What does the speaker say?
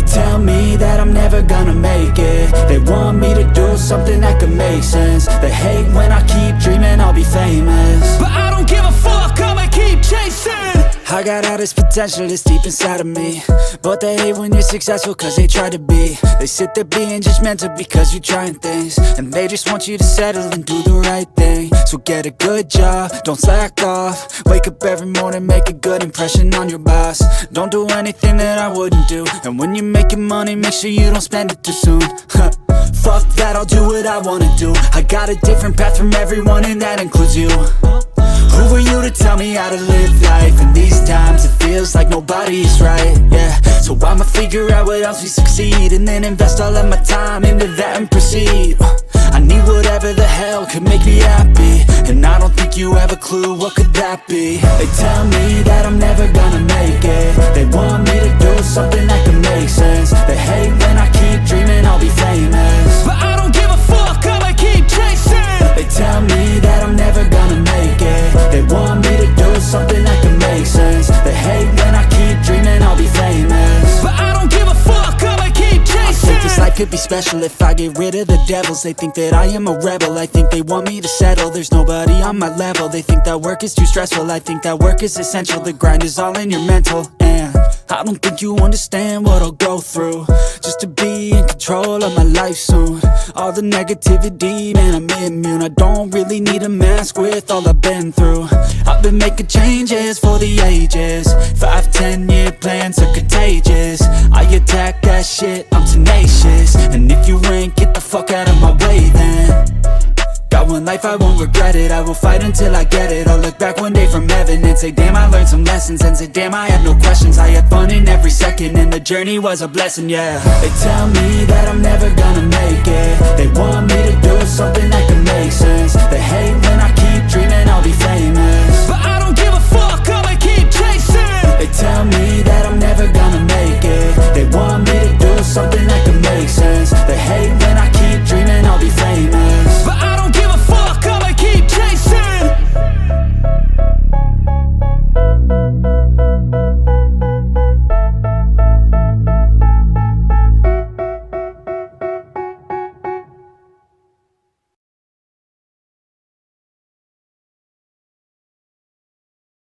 tell me that I'm never gonna make it. They want me to do something that could make sense. They hate when I keep dreaming I'll be famous, but I don't give a fuck, I'ma keep chasing. I got all this potential that's deep inside of me, but they hate when you're successful cause they try to be. They sit there being judgmental because you're trying things, and they just want you to settle and do the right thing. So get a good job, don't slack off. Wake up every morning, make a good impression on your boss. Don't do anything that I wouldn't do, and when you're making money, make sure you don't spend it too soon. Fuck that, I'll do what I wanna do. I got a different path from everyone, and that includes you. Who are you to tell me how to live life? In these times it feels like nobody is right, yeah. So I'ma figure out what else we succeed, and then invest all of my time into that and proceed. I need whatever the hell could make me happy, and I don't think you have a clue what could that be. They tell me that I'm never gonna make it. They want me to do something that could make sense. They hate when I keep dreaming I'll be famous, but I don't give a fuck, I'ma keep chasing. They tell me that I'm never gonna make it. They want me to do something that can make sense. They hate when I keep dreaming I'll be famous, but I don't give a fuck, I'ma keep chasing. I think this life could be special if I get rid of the devils. They think that I am a rebel, I think they want me to settle. There's nobody on my level. They think that work is too stressful, I think that work is essential. The grind is all in your mental, and I don't think you understand what I'll go through just to be in control of my life soon. All the negativity, man, I'm immune. I don't really need a mask with all I've been through. I've been making changes for the ages. 5-10 year plans are contagious. I attack that shit, I'm tenacious. And if you ain't, get the fuck out of my way then. Got one life, I won't regret it. I will fight until I get it. I'll look back one day from heaven and say damn, I learned some lessons. And say damn, I had no questions. I had fun in every second, and the journey was a blessing, yeah. They tell me that I'm never gonna make it. They want me to do something that can make sense. They hate when I keep dreaming I'll be famous, but I don't give a fuck, I'ma keep chasing. They tell me that